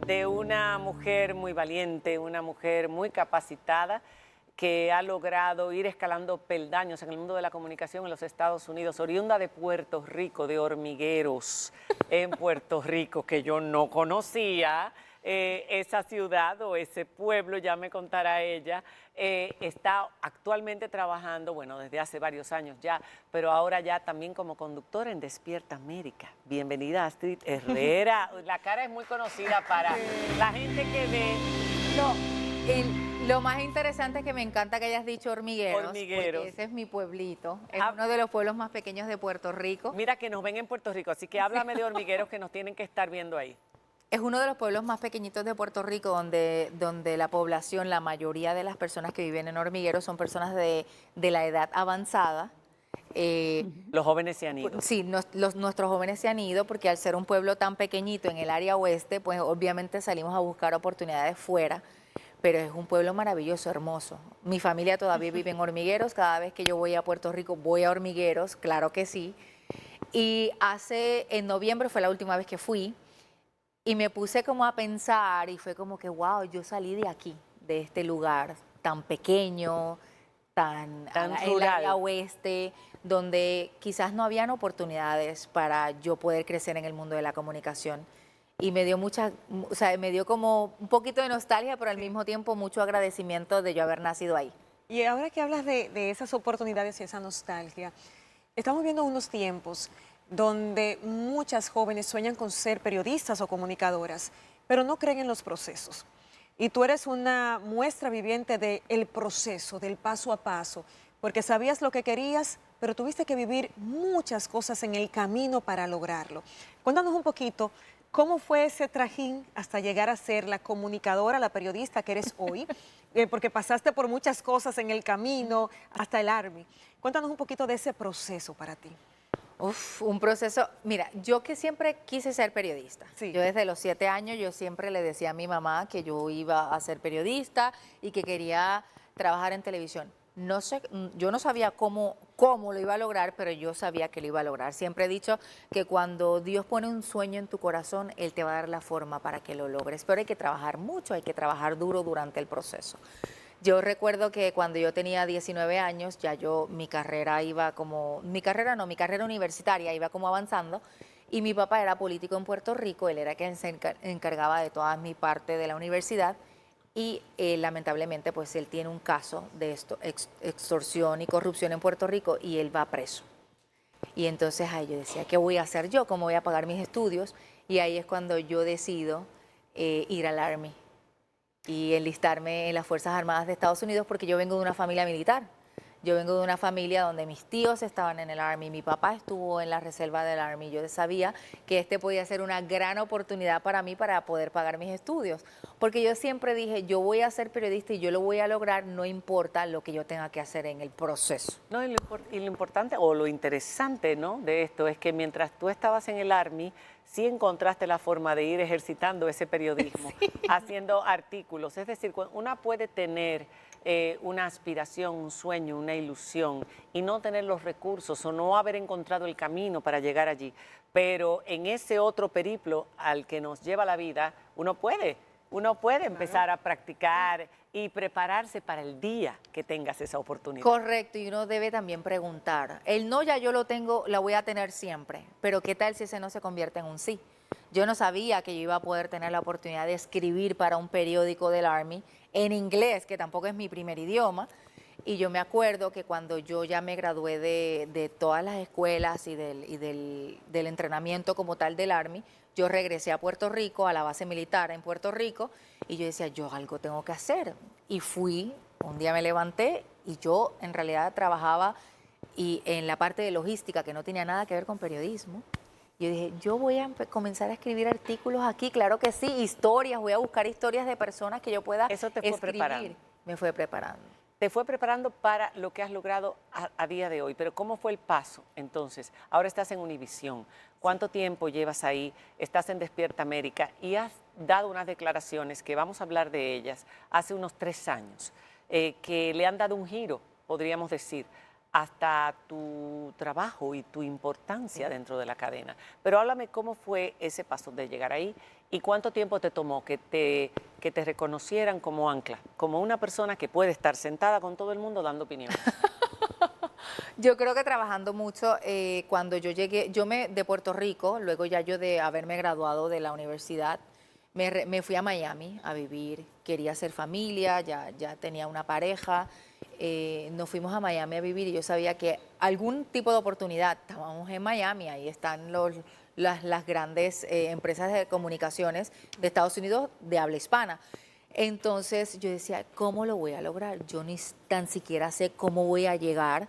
de una mujer muy valiente, una mujer muy capacitada que ha logrado ir escalando peldaños en el mundo de la comunicación en los Estados Unidos, oriunda de Puerto Rico, de Hormigueros, en Puerto Rico, que yo no conocía. Esa ciudad o ese pueblo, ya me contará ella, está actualmente trabajando, bueno, desde hace varios años ya, pero ahora ya también como conductora en Despierta América. Bienvenida, Astrid Herrera. La cara es muy conocida para la gente que ve. Lo más interesante es que me encanta que hayas dicho Hormigueros, Hormigueros. porque ese es mi pueblito, es Ah, uno de los pueblos más pequeños de Puerto Rico. Mira que nos ven en Puerto Rico, así que háblame de Hormigueros que nos tienen que estar viendo ahí. Es uno de los pueblos más pequeñitos de Puerto Rico donde la población, la mayoría de las personas que viven en Hormigueros son personas de la edad avanzada. Los jóvenes se han ido. Sí, nuestros jóvenes se han ido porque al ser un pueblo tan pequeñito en el área oeste, pues obviamente salimos a buscar oportunidades fuera, pero es un pueblo maravilloso, hermoso. Mi familia todavía vive en Hormigueros, cada vez que yo voy a Puerto Rico voy a Hormigueros, claro que sí. Y en noviembre fue la última vez que fui y me puse como a pensar y fue como que, wow, yo salí de aquí, de este lugar tan pequeño, Tan el rural. área oeste, donde quizás no habían oportunidades para yo poder crecer en el mundo de la comunicación. Y me dio o sea, me dio como un poquito de nostalgia, pero al mismo tiempo mucho agradecimiento de yo haber nacido ahí. Y ahora que hablas de esas oportunidades y esa nostalgia, estamos viendo unos tiempos donde muchas jóvenes sueñan con ser periodistas o comunicadoras, pero no creen en los procesos. Y tú eres una muestra viviente del proceso, del paso a paso, porque sabías lo que querías, pero tuviste que vivir muchas cosas en el camino para lograrlo. Cuéntanos un poquito. ¿Cómo fue ese trajín hasta llegar a ser la comunicadora, la periodista que eres hoy? Porque pasaste por muchas cosas en el camino hasta el Army. Cuéntanos un poquito de ese proceso para ti. Uf, un proceso. Mira, yo que siempre quise ser periodista. Sí. Yo desde los 7 años, yo siempre le decía a mi mamá que yo iba a ser periodista y que quería trabajar en televisión. No sé, yo no sabía cómo lo iba a lograr, pero yo sabía que lo iba a lograr. Siempre he dicho que cuando Dios pone un sueño en tu corazón, Él te va a dar la forma para que lo logres. Pero hay que trabajar mucho, hay que trabajar duro durante el proceso. Yo recuerdo que cuando yo tenía 19 años, ya mi carrera mi carrera universitaria iba como avanzando y mi papá era político en Puerto Rico, él era quien se encargaba de toda mi parte de la universidad y lamentablemente pues él tiene un caso de extorsión y corrupción en Puerto Rico y él va preso. Y entonces ahí yo decía, ¿qué voy a hacer yo? ¿Cómo voy a pagar mis estudios? Y ahí es cuando yo decido ir al Army y enlistarme en las Fuerzas Armadas de Estados Unidos porque yo vengo de una familia militar. Yo vengo de una familia donde mis tíos estaban en el Army, mi papá estuvo en la reserva del Army. Yo sabía que podía ser una gran oportunidad para mí para poder pagar mis estudios. Porque yo siempre dije, yo voy a ser periodista y yo lo voy a lograr, no importa lo que yo tenga que hacer en el proceso. No, y lo importante o lo interesante, ¿no?, de esto es que mientras tú estabas en el Army, sí encontraste la forma de ir ejercitando ese periodismo, sí, haciendo artículos. Es decir, una puede tener una aspiración, un sueño, una ilusión y no tener los recursos o no haber encontrado el camino para llegar allí. Pero en ese otro periplo al que nos lleva la vida, uno puede empezar a practicar y prepararse para el día que tengas esa oportunidad. Correcto, y uno debe también preguntar. El no ya yo lo tengo, la voy a tener siempre, pero ¿qué tal si ese no se convierte en un sí? Yo no sabía que yo iba a poder tener la oportunidad de escribir para un periódico del Army en inglés, que tampoco es mi primer idioma, y yo me acuerdo que cuando yo ya me gradué de todas las escuelas y del entrenamiento como tal del Army, yo regresé a Puerto Rico, a la base militar en Puerto Rico, y yo decía, yo algo tengo que hacer. Y un día me levanté y yo en realidad trabajaba en la parte de logística, que no tenía nada que ver con periodismo. Yo dije, yo voy a comenzar a escribir artículos aquí, claro que sí, historias, voy a buscar historias de personas que yo pueda Eso te fue escribir. preparando. Me fue preparando. Te fue preparando para lo que has logrado a día de hoy, pero ¿cómo fue el paso entonces? Ahora estás en Univisión, ¿cuánto tiempo llevas ahí? Estás en Despierta América y has dado unas declaraciones que vamos a hablar de ellas hace unos 3 años, que le han dado un giro, podríamos decir, hasta tu trabajo y tu importancia dentro de la cadena. Pero háblame cómo fue ese paso de llegar ahí ¿Y cuánto tiempo te tomó que te reconocieran como ancla, como una persona que puede estar sentada con todo el mundo dando opinión? Yo creo que trabajando mucho, cuando yo llegué, de Puerto Rico, luego ya yo de haberme graduado de la universidad, me fui a Miami a vivir, quería hacer familia, ya tenía una pareja, nos fuimos a Miami a vivir y yo sabía que algún tipo de oportunidad, estábamos en Miami, ahí están las grandes empresas de comunicaciones de Estados Unidos de habla hispana. Entonces yo decía, ¿cómo lo voy a lograr? Yo ni tan siquiera sé cómo voy a llegar.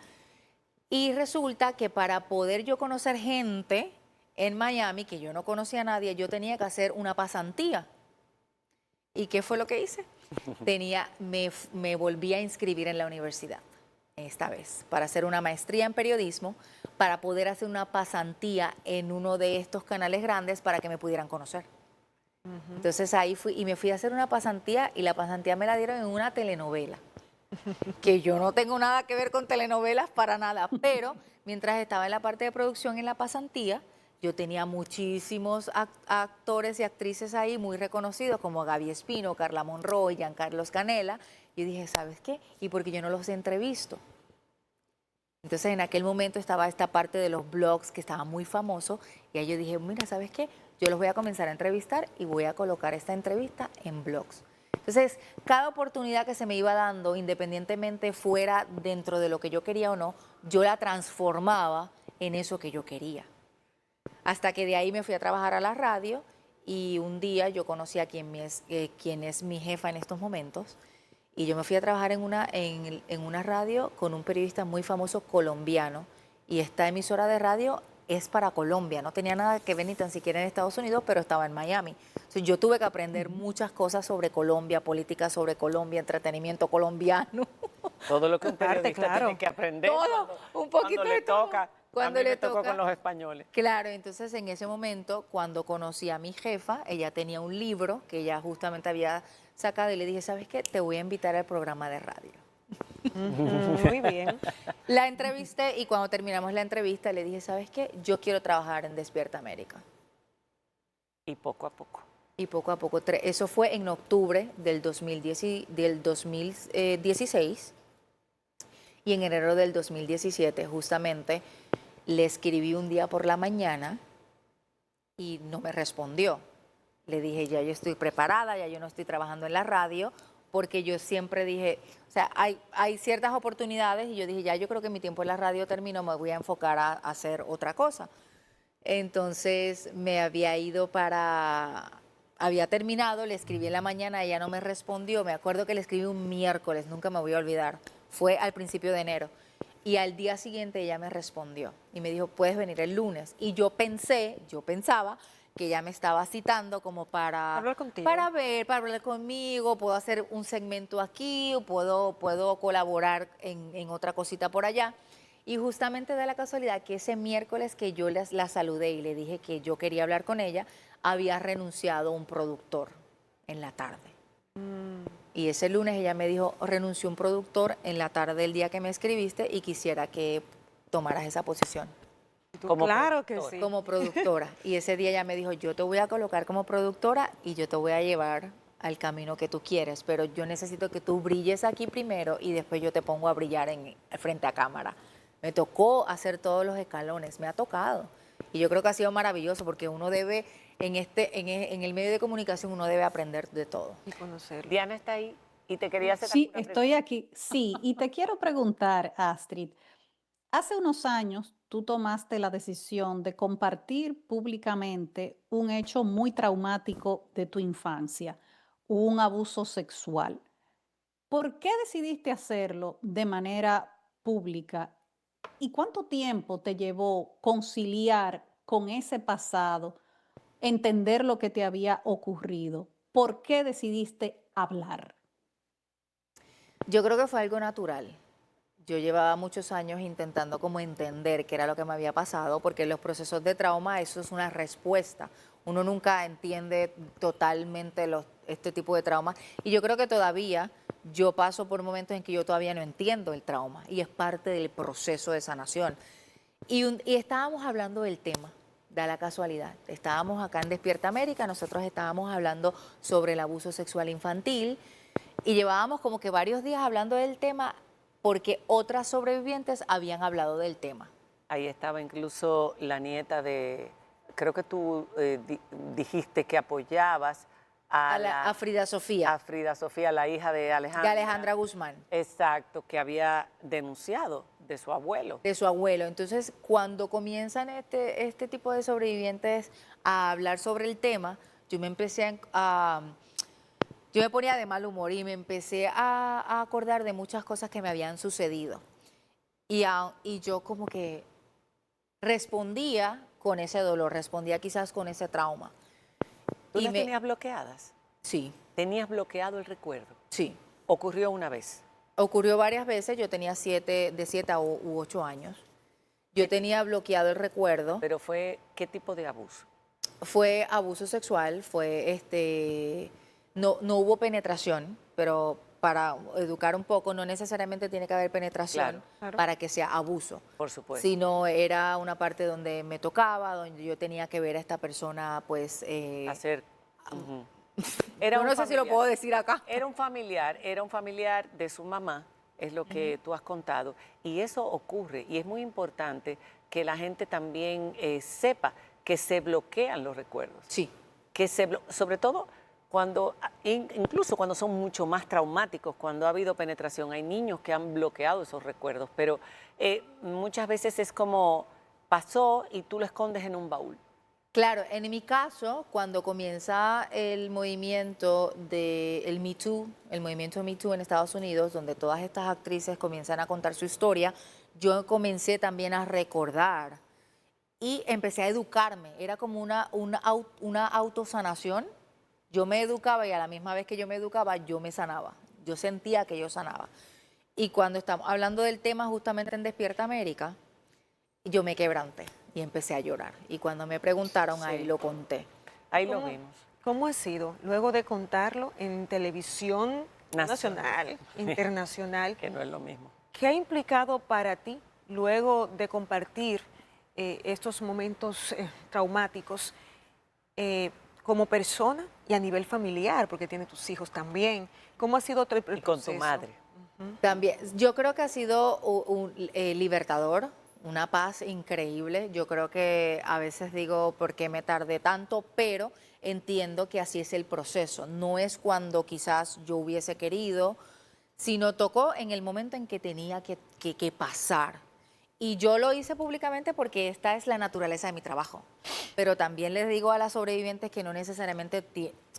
Y resulta que para poder yo conocer gente en Miami, que yo no conocía a nadie, yo tenía que hacer una pasantía. ¿Y qué fue lo que hice? Me volví a inscribir en la universidad, esta vez, para hacer una maestría en periodismo, para poder hacer una pasantía en uno de estos canales grandes para que me pudieran conocer. Entonces ahí fui y me fui a hacer una pasantía y la pasantía me la dieron en una telenovela. Que yo no tengo nada que ver con telenovelas para nada, pero mientras estaba en la parte de producción en la pasantía, yo tenía muchísimos actores y actrices ahí muy reconocidos como Gaby Espino, Carla Monroy, Giancarlos Canela. Y dije, ¿sabes qué? ¿Y por qué yo no los entrevisto? Entonces en aquel momento estaba esta parte de los blogs que estaba muy famoso y ahí yo dije, mira, ¿sabes qué? Yo los voy a comenzar a entrevistar y voy a colocar esta entrevista en blogs. Entonces, cada oportunidad que se me iba dando, independientemente fuera dentro de lo que yo quería o no, yo la transformaba en eso que yo quería. Hasta que de ahí me fui a trabajar a la radio y un día yo conocí a quien es mi jefa en estos momentos y yo me fui a trabajar en una radio con un periodista muy famoso colombiano y esta emisora de radio es para Colombia, no tenía nada que ver ni tan siquiera en Estados Unidos, pero estaba en Miami. Entonces, yo tuve que aprender muchas cosas sobre Colombia, política sobre Colombia, entretenimiento colombiano. Todo lo que un periodista claro. tiene que aprender Todo, un poquito cuando le de todo. toca. Cuando a mí le me tocó toca. con los españoles. Claro, entonces en ese momento, cuando conocí a mi jefa, ella tenía un libro que ella justamente había sacado y le dije, ¿sabes qué? Te voy a invitar al programa de radio. Muy bien. La entrevisté y cuando terminamos la entrevista le dije, ¿sabes qué? Yo quiero trabajar en Despierta América. Y poco a poco. Y poco a poco, eso fue en octubre del 2016 y en enero del 2017 justamente le escribí un día por la mañana y no me respondió. Le dije, ya yo estoy preparada, ya yo no estoy trabajando en la radio, porque yo siempre dije, o sea, hay ciertas oportunidades y yo dije, ya yo creo que mi tiempo en la radio terminó, me voy a enfocar a hacer otra cosa. Entonces me había terminado, le escribí en la mañana, ella no me respondió, me acuerdo que le escribí un miércoles, nunca me voy a olvidar, fue al principio de enero. Y al día siguiente ella me respondió y me dijo, puedes venir el lunes. Y yo pensaba que ella me estaba citando como para Hablar contigo. para hablar conmigo, puedo hacer un segmento aquí, o puedo colaborar en otra cosita por allá. Y justamente da la casualidad que ese miércoles que yo la saludé y le dije que yo quería hablar con ella, había renunciado un productor en la tarde. Y ese lunes ella me dijo, renunció un productor en la tarde del día que me escribiste y quisiera que tomaras esa posición. Claro que productora. sí. Como productora. Y ese día ella me dijo, yo te voy a colocar como productora y yo te voy a llevar al camino que tú quieres, pero yo necesito que tú brilles aquí primero y después yo te pongo a brillar frente a cámara. Me tocó hacer todos los escalones, me ha tocado. Y yo creo que ha sido maravilloso porque uno debe, en el medio de comunicación, uno debe aprender de todo. Y conocerlo. Diana está ahí y te quería hacer Sí, alguna estoy aquí. Sí, y te quiero preguntar, Astrid, hace unos años tú tomaste la decisión de compartir públicamente un hecho muy traumático de tu infancia, un abuso sexual. ¿Por qué decidiste hacerlo de manera pública y cuánto tiempo te llevó conciliar con ese pasado, entender lo que te había ocurrido? ¿Por qué decidiste hablar? Yo creo que fue algo natural. Yo llevaba muchos años intentando como entender qué era lo que me había pasado, porque en los procesos de trauma eso es una respuesta. Uno nunca entiende totalmente este tipo de trauma. Y yo creo que todavía yo paso por momentos en que yo todavía no entiendo el trauma y es parte del proceso de sanación. Y estábamos hablando del tema da la casualidad. Estábamos acá en Despierta América, nosotros estábamos hablando sobre el abuso sexual infantil y llevábamos como que varios días hablando del tema porque otras sobrevivientes habían hablado del tema. Ahí estaba incluso la nieta de, creo que tú dijiste que apoyabas A Frida Sofía, a Frida Sofía, la hija de de Alejandra. Alejandra Guzmán, Exacto, que había denunciado de su abuelo. de su abuelo. Entonces, cuando comienzan este tipo de sobrevivientes a hablar sobre el tema, yo me empecé yo me ponía de mal humor y me empecé a acordar de muchas cosas que me habían sucedido. Y yo como que respondía con ese dolor, respondía quizás con ese trauma. ¿Tú Y las tenías bloqueadas? Sí, ¿Tenías bloqueado el recuerdo? sí. ¿Ocurrió una vez? Ocurrió varias veces, yo tenía de 7 u 8 años. Yo tenía bloqueado el recuerdo. Pero ¿qué tipo de abuso? Fue abuso sexual, no hubo penetración, pero para educar un poco, no necesariamente tiene que haber penetración Claro, claro. para que sea abuso. Por supuesto. Sino era una parte donde me tocaba, donde yo tenía que ver a esta persona, pues... Hacer... Ujú. yo no sé si lo puedo decir acá. Era un familiar de su mamá, es lo que tú has contado, y eso ocurre, y es muy importante que la gente también sepa que se bloquean los recuerdos. Sí. Sobre todo incluso cuando son mucho más traumáticos, cuando ha habido penetración, hay niños que han bloqueado esos recuerdos, pero muchas veces es como pasó y tú lo escondes en un baúl. Claro, en mi caso, cuando comienza el movimiento el Me Too, el movimiento Me Too en Estados Unidos, donde todas estas actrices comienzan a contar su historia, yo comencé también a recordar y empecé a educarme. Era como una autosanación. Yo me educaba y a la misma vez que yo me educaba, yo me sanaba. Yo sentía que yo sanaba. Y cuando estamos hablando del tema justamente en Despierta América, yo me quebranté y empecé a llorar. Y cuando me preguntaron, ahí lo conté. Ahí lo vimos. ¿Cómo ha sido luego de contarlo en televisión nacional, internacional? Que no es lo mismo. ¿Qué ha implicado para ti luego de compartir estos momentos traumáticos como persona y a nivel familiar, porque tiene tus hijos también? ¿Cómo ha sido el proceso? Y con tu madre. También, yo creo que ha sido libertador, una paz increíble. Yo creo que a veces digo, ¿por qué me tardé tanto? Pero entiendo que así es el proceso. No es cuando quizás yo hubiese querido, sino tocó en el momento en que tenía que pasar. Y yo lo hice públicamente porque esta es la naturaleza de mi trabajo. Pero también les digo a las sobrevivientes que no necesariamente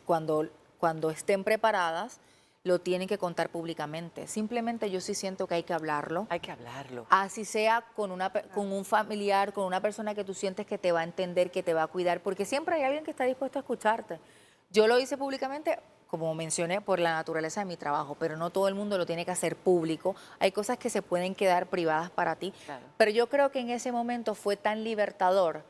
cuando estén preparadas, lo tienen que contar públicamente. Simplemente yo sí siento que hay que hablarlo. Hay que hablarlo. Así sea con un familiar, con una persona que tú sientes que te va a entender, que te va a cuidar, porque siempre hay alguien que está dispuesto a escucharte. Yo lo hice públicamente, como mencioné, por la naturaleza de mi trabajo, pero no todo el mundo lo tiene que hacer público. Hay cosas que se pueden quedar privadas para ti. Claro. Pero yo creo que en ese momento fue tan libertador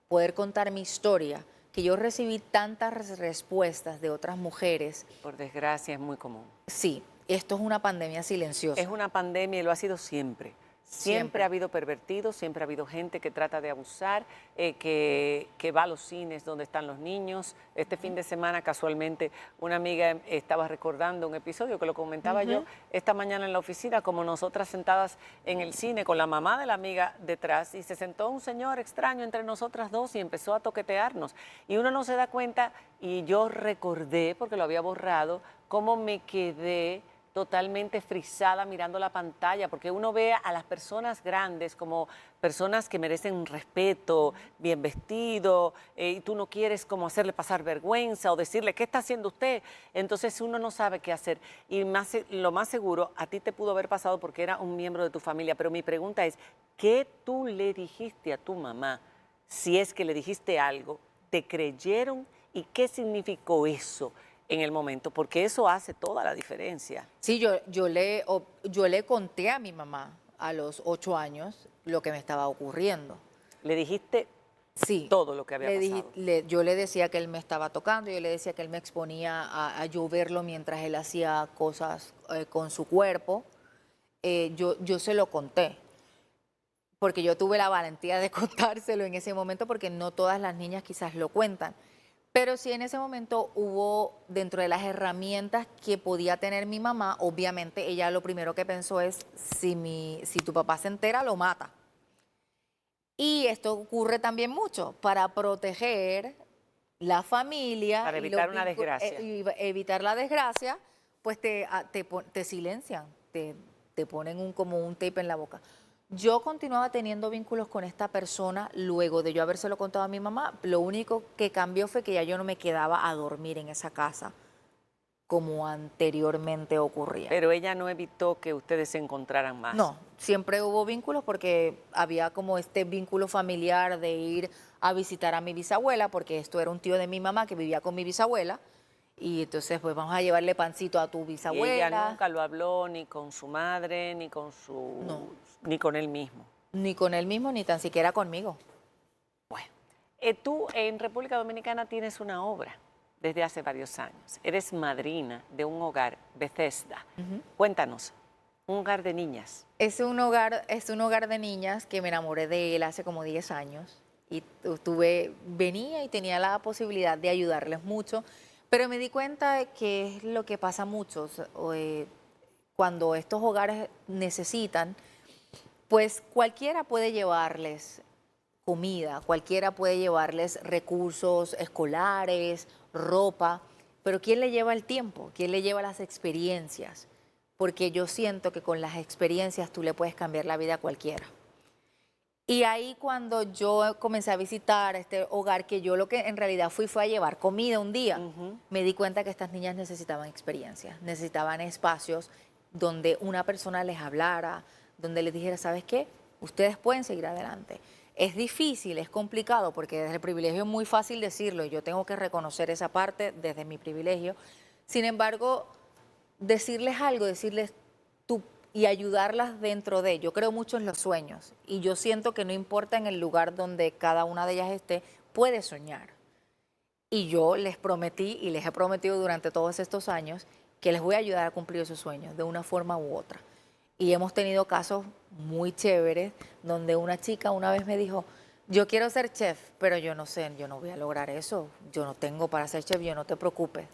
poder contar mi historia, que yo recibí tantas respuestas de otras mujeres. Por desgracia es muy común. Sí, esto es una pandemia silenciosa. Es una pandemia y lo ha sido siempre. Siempre ha habido pervertidos, siempre ha habido gente que trata de abusar, que va a los cines donde están los niños. Este fin de semana, casualmente, una amiga estaba recordando un episodio que lo comentaba yo esta mañana en la oficina, como nosotras sentadas en el cine con la mamá de la amiga detrás, y se sentó un señor extraño entre nosotras dos y empezó a toquetearnos. Y uno no se da cuenta, y yo recordé, porque lo había borrado, cómo me quedé totalmente frisada mirando la pantalla, porque uno ve a las personas grandes como personas que merecen un respeto, bien vestido, y tú no quieres como hacerle pasar vergüenza o decirle, ¿qué está haciendo usted? Entonces uno no sabe qué hacer. Y lo más seguro, a ti te pudo haber pasado porque era un miembro de tu familia, pero mi pregunta es, ¿qué tú le dijiste a tu mamá? Si es que le dijiste algo, ¿te creyeron? ¿Y qué significó eso en el momento? Porque eso hace toda la diferencia. Sí, yo le conté a mi mamá a los 8 años lo que me estaba ocurriendo. ¿Le dijiste Sí, todo lo que había pasado? yo le decía que él me estaba tocando, yo le decía que él me exponía a yo verlo mientras él hacía cosas con su cuerpo. Yo se lo conté. porque yo tuve la valentía de contárselo en ese momento, porque no todas las niñas quizás lo cuentan. Pero sí en ese momento hubo, dentro de las herramientas que podía tener mi mamá, obviamente ella lo primero que pensó es, si tu papá se entera, lo mata. Y esto ocurre también mucho para proteger la familia. Para y los evitar una vincu- desgracia. y evitar la desgracia, pues te silencian, te ponen como un tape en la boca. Yo continuaba teniendo vínculos con esta persona luego de yo habérselo contado a mi mamá. Lo único que cambió fue que ya yo no me quedaba a dormir en esa casa como anteriormente ocurría. Pero ella no evitó que ustedes se encontraran más. No, siempre hubo vínculos porque había como este vínculo familiar de ir a visitar a mi bisabuela, porque esto era un tío de mi mamá que vivía con mi bisabuela, y entonces pues vamos a llevarle pancito a tu Y bisabuela. ella nunca lo habló ni con su madre, ni con No. ni con él mismo. Ni con él mismo, ni tan siquiera conmigo. Bueno, tú en República Dominicana tienes una obra desde hace varios años. Eres madrina de un hogar, Bethesda. Cuéntanos, un hogar de niñas. Es un hogar de niñas que me enamoré de él hace como 10 años y venía y tenía la posibilidad de ayudarles mucho, pero me di cuenta de que es lo que pasa a muchos, cuando estos hogares necesitan, pues cualquiera puede llevarles comida, cualquiera puede llevarles recursos escolares, ropa, pero ¿quién le lleva el tiempo? ¿Quién le lleva las experiencias? Porque yo siento que con las experiencias tú le puedes cambiar la vida a cualquiera. Y ahí cuando yo comencé a visitar este hogar, que yo lo que en realidad fue a llevar comida un día, me di cuenta que estas niñas necesitaban experiencias, necesitaban espacios donde una persona les hablara, donde les dijera, ¿sabes qué? Ustedes pueden seguir adelante. Es difícil, es complicado, porque desde el privilegio es muy fácil decirlo, y yo tengo que reconocer esa parte desde mi privilegio. Sin embargo, decirles algo, decirles tú y ayudarlas dentro de. Yo creo mucho en los sueños y yo siento que no importa en el lugar donde cada una de ellas esté, puede soñar. Y yo les prometí y les he prometido durante todos estos años que les voy a ayudar a cumplir esos sueños de una forma u otra. Y hemos tenido casos muy chéveres donde una chica una vez me dijo, yo quiero ser chef, pero yo no sé, yo no voy a lograr eso, yo no tengo para ser chef, yo no te preocupes.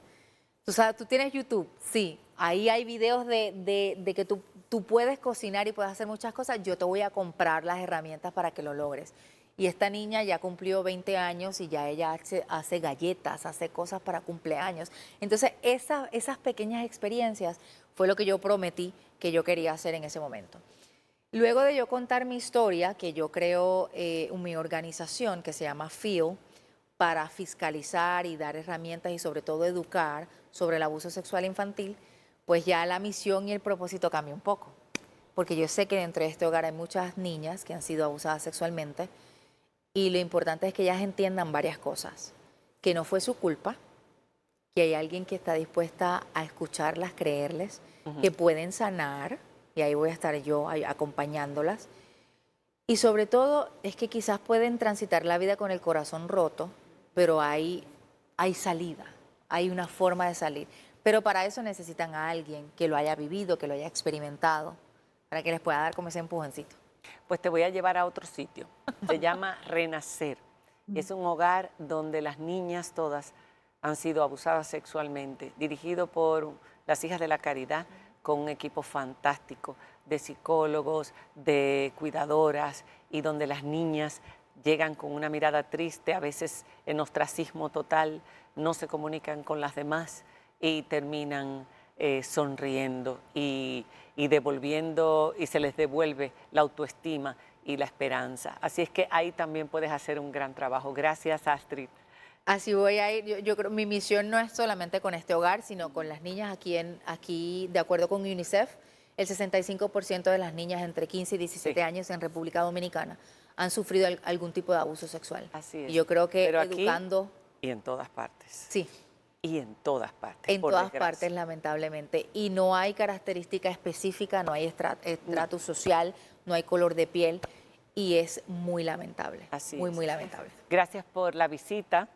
Tú sabes, tú tienes YouTube, sí, ahí hay videos de que tú puedes cocinar y puedes hacer muchas cosas, yo te voy a comprar las herramientas para que lo logres. Y esta niña ya cumplió 20 años y ya ella hace galletas, hace cosas para cumpleaños. Entonces, esas pequeñas experiencias fue lo que yo prometí que yo quería hacer en ese momento. Luego de yo contar mi historia, que yo creo mi organización que se llama FEEL, para fiscalizar y dar herramientas y sobre todo educar sobre el abuso sexual infantil, pues ya la misión y el propósito cambió un poco. Porque yo sé que dentro de este hogar hay muchas niñas que han sido abusadas sexualmente y lo importante es que ellas entiendan varias cosas. Que no fue su culpa, que hay alguien que está dispuesta a escucharlas, creerles, que pueden sanar, y ahí voy a estar yo acompañándolas. Y sobre todo es que quizás pueden transitar la vida con el corazón roto, pero hay salida, hay una forma de salir. Pero para eso necesitan a alguien que lo haya vivido, que lo haya experimentado, para que les pueda dar como ese empujoncito. Pues te voy a llevar a otro sitio. Se llama Renacer. Es un hogar donde las niñas todas han sido abusadas sexualmente, dirigido por las Hijas de la Caridad, con un equipo fantástico de psicólogos, de cuidadoras, y donde las niñas llegan con una mirada triste, a veces en ostracismo total, no se comunican con las demás y terminan sonriendo y devolviendo, y se les devuelve la autoestima y la esperanza. Así es que ahí también puedes hacer un gran trabajo. Gracias, Astrid. Así voy a ir. Yo creo mi misión no es solamente con este hogar, sino con las niñas aquí de acuerdo con UNICEF, el 65% de las niñas entre 15 y 17 años en República Dominicana han sufrido algún tipo de abuso sexual. Así es. Y yo creo que pero aquí educando... y en todas partes. Sí. Y en todas partes. En por todas desgracia. partes, lamentablemente. Y no hay característica específica, no hay estratus social, no hay color de piel. Y es muy lamentable. Así muy, es. muy lamentable. Gracias por la visita.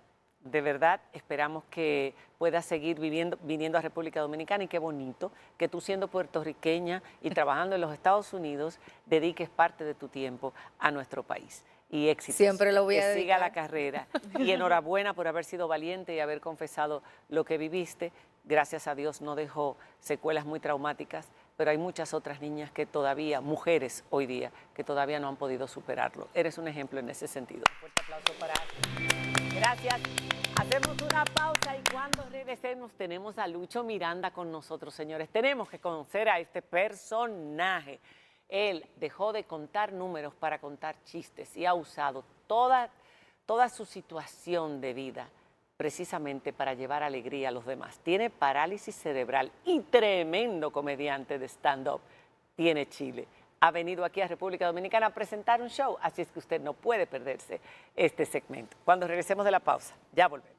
De verdad, esperamos que puedas seguir viniendo a República Dominicana y qué bonito que tú siendo puertorriqueña y trabajando en los Estados Unidos dediques parte de tu tiempo a nuestro país. Y éxito. Siempre lo voy a Que siga dedicar. la carrera. Y enhorabuena por haber sido valiente y haber confesado lo que viviste. Gracias a Dios no dejó secuelas muy traumáticas, pero hay muchas otras niñas que todavía, mujeres hoy día, que todavía no han podido superarlo. Eres un ejemplo en ese sentido. Un fuerte aplauso para Astrid. Gracias. Hacemos una pausa y cuando regresemos tenemos a Lucho Miranda con nosotros, señores. Tenemos que conocer a este personaje. Él dejó de contar números para contar chistes y ha usado toda su situación de vida precisamente para llevar alegría a los demás. Tiene parálisis cerebral y tremendo comediante de stand-up. Tiene Chile. Ha venido aquí a República Dominicana a presentar un show, así es que usted no puede perderse este segmento. Cuando regresemos de la pausa, ya volvemos.